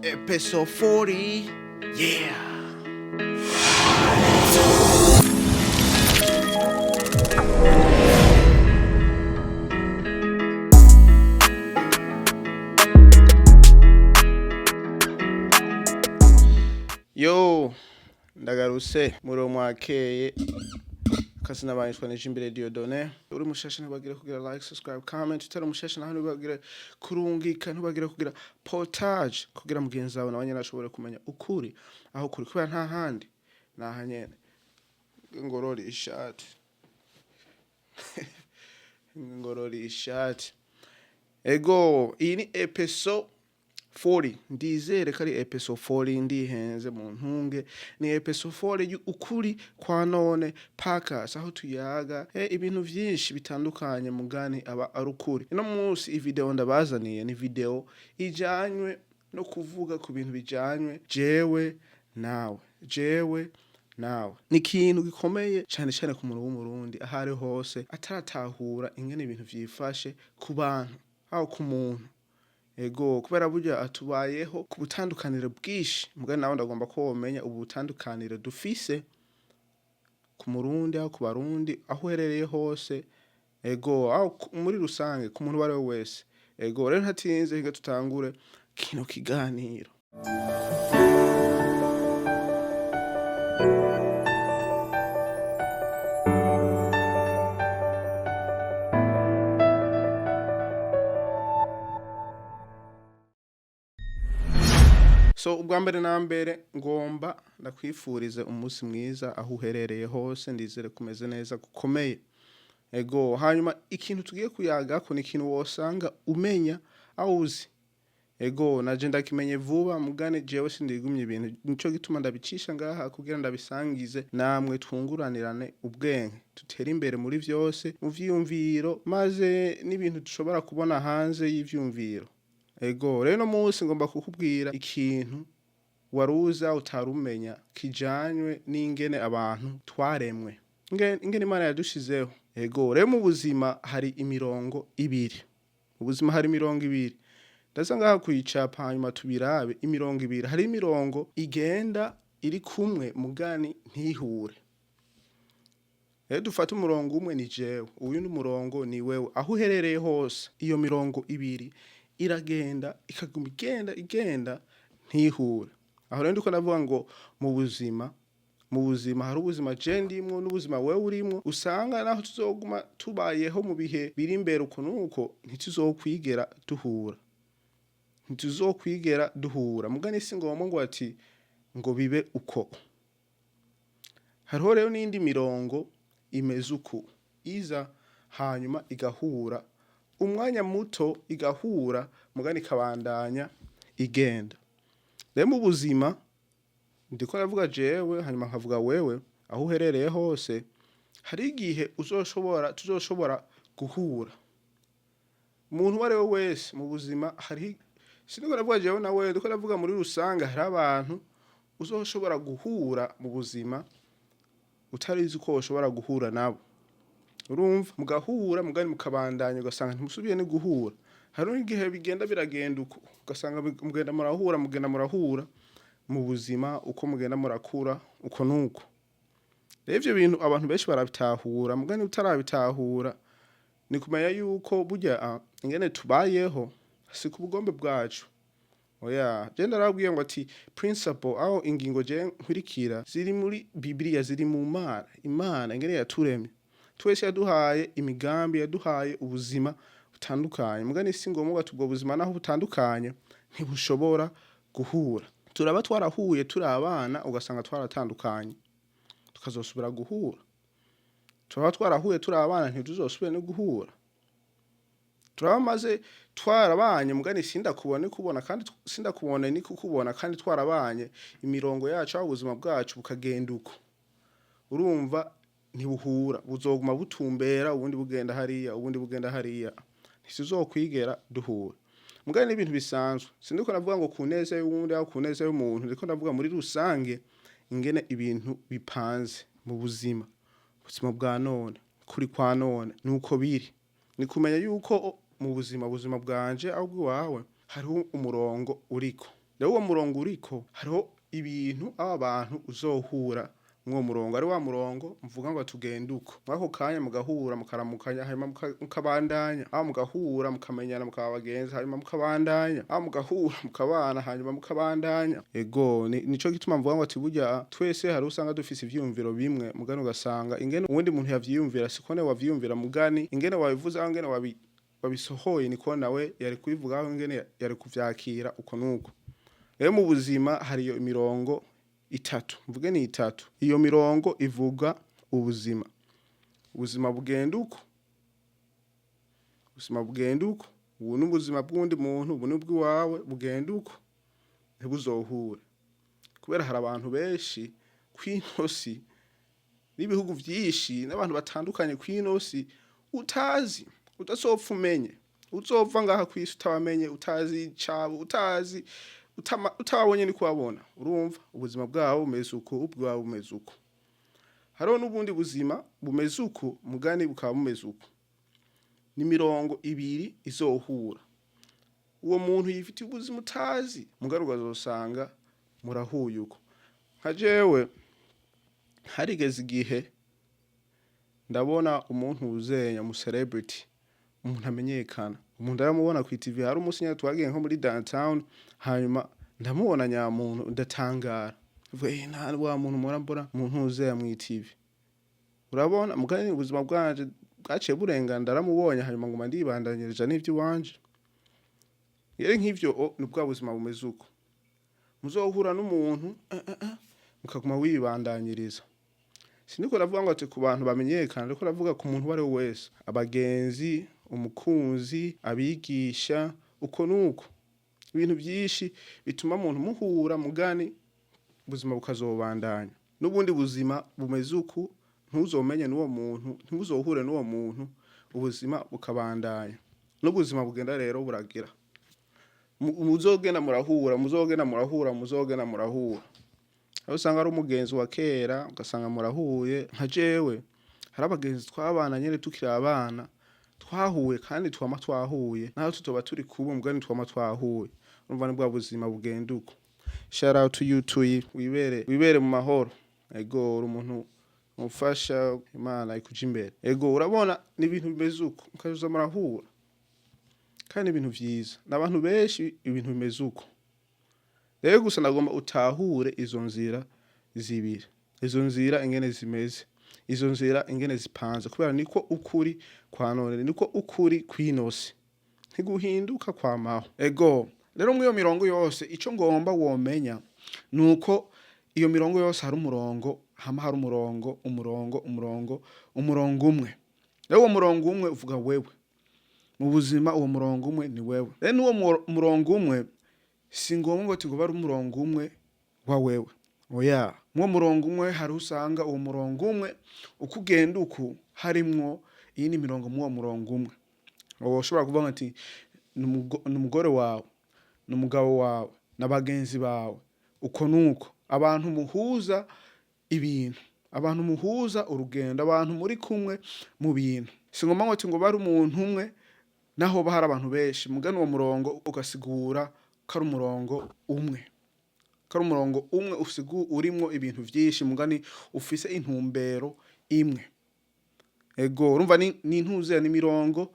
Episode 40. Yeah. Yo, ndagarutse muri mwakeye kasi nabanishwa nije imbere Diodone uri mushasha ntibagire kugira like subscribe comment utari mushasha naho ntibagire kurungika ntibagire kugira portage kugira mugenzi wawe nabanye nashobore kumenya ukuri aho kuri kuba nta handi nahanyene ngorori ishati ngorori ishati ego iyi ni episode 40 ndizere kari episode 40 ndihenze mu ntunge ni episode 40 ukuri Kwanone podcast aho tuyaga ibintu vyinshi bitandukanye mugani aba arukuri ino munsi i video ndabazaniye ni video ijanywe no kuvuga ku bintu bijanywe jewe nawe ni ikintu gikomeye cyane cyane ku muntu w'umurundi ahari hose ataratahura ingene ibintu vyifashe ku bantu aho ku muntu ego kubera burya atubayeho ku butandukaniro bwishi mugani nawe ndagomba ko womenya ubu butandukaniro dufise ku murundi aho ku barundi aho herereye hose ego aho muri rusange ku muntu wari wese ego rero ntatinze higa tutangure kino kiganiro. So ubwa mbere na mbere ngomba ndakwifurize umunsi mwiza aho uherereye hose ndizere kumeze neza gukomeye ego hanyuma ikintu tugiye kuyaga ko ni ikintu wosanga umenya awuzi ego naje ndakimenye vuba mugane jewe sindigumye ibintu nico gituma ndabicisha ngaha kugira ndabisangize namwe twunguranirane ubwenge tutera imbere muri vyose mu vyumviro maze n'ibintu dushobora kubona hanze y'ivyumviro ego rero no munsi ngomba kukubwira ikintu waruza utarumenya kijanywe n'ingene abantu twaremwe ingene Imana yadushizeho ego rero mu buzima hari imirongo ibiri ubuzima hari imirongo ibiri ndaza ngaha kuyicapa hanyuma tubirabe imirongo ibiri hari imirongo igenda iri kumwe mugani ntihure rero dufata umurongo umwe ni jewe uyu ni umurongo ni wewe aho uherereye hose iyo mirongo ibiri iragenda ikaguma igenda ntihure aho rero ndiko navuga ngo mu buzima hari ubuzima je ndimwo n'ubuzima wewe urimwo usanga naho tuzoguma tubayeho mu bihe biri imbere uko nuko ntituzokwigera duhura mugani si ngombwa ngo ati ngo bibe uko hariho rero n'indi mirongo imeze uko iza hanyuma igahura umwanya muto igahura mugani kabandanya igenda rero mu buzima ndiko navuga jewe hanyuma nkavuga wewe aho uherereye hose hari igihe tuzoshobora guhura umuntu wari we wese mu buzima hari siniko navuga jewe na wewe ndiko navuga muri rusanga hari abantu uzoshobora guhura mu buzima utarizi ko ushobora guhura nabo urumva mugahura mugani mukabandanya ugasanga ntimusubiye ni guhura hari igihe bigenda biragenda uko ugasanga mugenda murahura mu buzima uko mugenda murakura uko nuko rero ivyo bintu abantu benshi barabitahura mugani utarabitahura ni kumenya yuko burya ingene tubayeho si ku bugombe bwacu oya je ndarabwiye ngo ati principle aho ingingo je nkurikira ziri muri Bibiliya ziri mu Imana ingene yaturemye twese yaduhaye imigambi yaduhaye ubuzima butandukanye mugani si ngombwa tubwo buzima naho butandukanye ntibushobora guhura turaba twarahuye turi abana ugasanga twaratandukanye tukazosubira guhura turaba twarahuye turi abana ntituzosubire no guhura turaba maze twarabanye mugani kubona kandi twarabanye imirongo yacu ubuzima bwacu bukagenda uko urumva ntibuhura buzoguma butumbera ubundi bugenda hariya ntituzokwigera duhura mugani n'ibintu bisanzwe sindiko navuga ngo kuneze y'uwundi aho kuneze y'umuntu ndiko navuga muri rusange ingene ibintu bipanze mu buzima bwa none kuri Kwanone nuko biri ni kumenya yuko mu buzima bwanje aho bwawe hariho umurongo uriko rero uwo murongo uriko hariho ibintu aba bantu uzohura mwo murongo ari wa murongo mvuga ngo tugende uko mwako kanya mugahura mukaramukanya hanyuma mukabandanya mugahura mukamenyana mukabagenzi hanyuma mukabandanya mugahura mukabana hanyuma mukabandanya ego nico gituma mvuga ngo ati burya twese hari usanga dufise ivyumviro bimwe mugani ugasanga ingene uwundi muntu yavyiyumvira sikone wavyiyumvira mugani ingene wabivuze aho ingene wabisohoye niko nawe yari kubivuga aho ingene yari kuvyakira uko nuko rero mu buzima hari iyo mirongo itatu mvuge ni itatu iyo mirongo ivuga ubuzima bugenda uko ubu n'ubuzima bw'undi muntu ubu n'ubwiwawe bugenda uko ntibuzohure kubera hari abantu benshi kw'inosi n'ibihugu vyinshi n'abantu batandukanye kw'inosi utazi udasopfa umenye uzova ngaha kw'isi utabamenye utazi cabo utazi utabonye ni kubabona urumva ubuzima bwawe bumeze uko ubwawe bumeze uko hariho n'ubundi buzima bumeze uko mugani bukaba bumeze uko ni mirongo ibiri izohura uwo muntu yifitiye ubuzima utazi mugaruka azosanga murahuye uko nka jewe harigeze igihe ndabona umuntu uzenya mu celebrity umuntu amenyekana umuntu aramubona ku TV hari umunsi nyine twagiye nko muri downtown hanyuma ndamubona nyamuntu ndatangara nta wa muntu murambora umuntu uzenya mu TV urabona mugani ubuzima bwanje bwaciye burengana ndaramubonye hanyuma ngo mandibandanyirije n'ivyo wanje yere nk'ivyo ni bwa buzima bumeze uko muzohura n'umuntu mukaguma wibandanyiriza siniko ravuga ngo ati ku bantu bamenyekana ariko ravuga ku muntu wari wese abagenzi umukunzi abigisha uko nuko ibintu byinshi bituma umuntu muhura mugani ubuzima bukazobandanya n'ubundi buzima bumeze uko ntuzomenye n'uwo muntu ntuzohure n'uwo muntu ubuzima bukabandanya n'ubuzima bugenda rero buragira muzogenda murahura aho usanga ari umugenzi wa kera ugasanga murahuye nka jewe hari abagenzi twabana nyene tukiri abana twahuye kandi twama twahuye naho tutoba turi kubu mugani twama twahuye urumva ni bwa buzima bugenda uko shout out to you wibere mu mahoro ego uri umuntu umufasha Imana ikuja imbere ego urabona ni ibintu bimeze uko mukaza murahura kandi ibintu vyiza n'abantu benshi ibintu bimeze uko rero gusa nagomba utahure izo nzira zibiri izo nzira ingene zimeze izo nzira ingene zipanze kubera niko ukuri Kwanone niko ukuri kw'inosi ntiguhinduka kwamaho ego rero mwiyo mirongo yose ico ngomba womenya nuko iyo mirongo yose hari umurongo hari umurongo umwe rero uwo murongo umwe uvuga wewe mu buzima uwo murongo umwe ni wewe rero uwo murongo umwe si ngombwa ngo ati ngo bari umurongo umwe wa wewe oya mwo murongo umwe hari usanga uwo murongo umwe ukugenda uku harimwo iyindi mirongo mu murongo umwe ushobora kuvuga ati n'umugore wawe n'umugabo wawe n'abagenzi bawe uko nuko abantu muhuza ibintu abantu muhuza urugendo abantu muri kumwe mu bintu si ngombwa ngo ati ngo bari umuntu umwe naho bahari abantu benshi mugani uwo murongo ugasigura kari umurongo umwe urimwo ibintu vyinshi mugani ufise intumbero imwe ego urumva ni intuze ni mirongo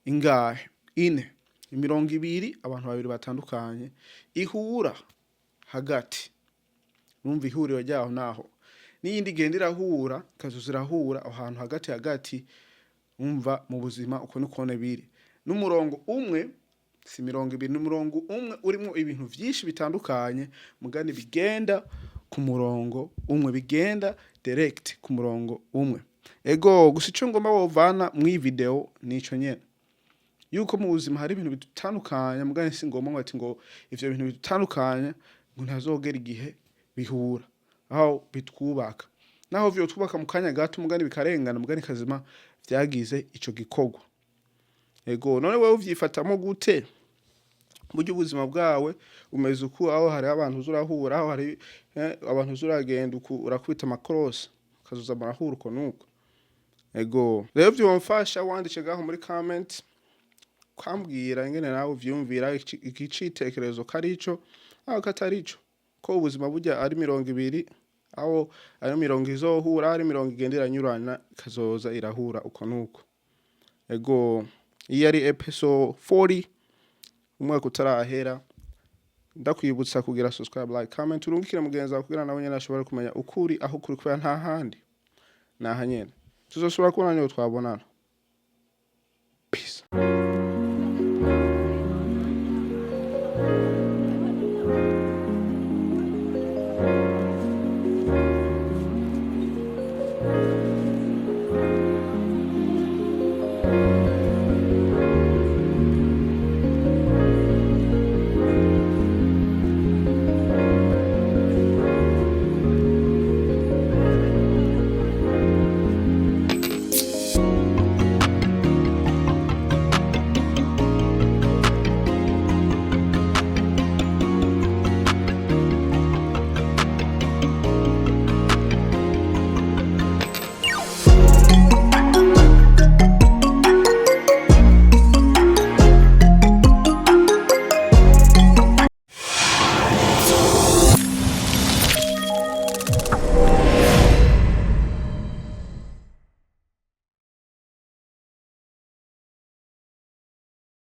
ingahe ine imirongo ibiri abantu babiri batandukanye ihura hagati urumva ihuriro ryaho naho n'iyindi genda irahura kazuzirahura ahantu hagati umva mu buzima uko nikone biri n'umurongo umwe si mirongo ibiri n'umurongo umwe urimo ibintu vyinshi bitandukanye mugani bigenda ku murongo umwe bigenda direct ku murongo umwe ego gusa ico ngomba wovana mu video nico nyene yuko mu buzima hari ibintu bitandukanye mugani si ngomba ngo ati ngo ivyo bintu bitandukanye ngo ntazogera igihe bihura aho bitwubaka naho vyo twubaka mu kanya gato mugani bikarengana mugani kazima vyagize ico gikorwa ego none wewe uvyifatamo gute buryo ubuzima bwawe umeze uko aho hari abantu uzurahura aho hari abantu uzuragenda uko urakwita amakross kazuza marahura uko nuko ego rero vyomfasha wandike gaho muri comment kwambwira ingene nawe vyumvira igicitekerezo karico aho katarico ko ubuzima burya ari 20 aho ayo 20 izohura ari 20 igendera nyurana kazoza irahura uko nuko ego iyi ari episode 40 umwaka utarahera ndakwibutsa kugira subscribe like comment urungikire mugenzi wawe kugira nawe nyene ashobora kumenya ukuri aho kuri kwa nta handi naha nyene tuzosubira kubona niyo twabonana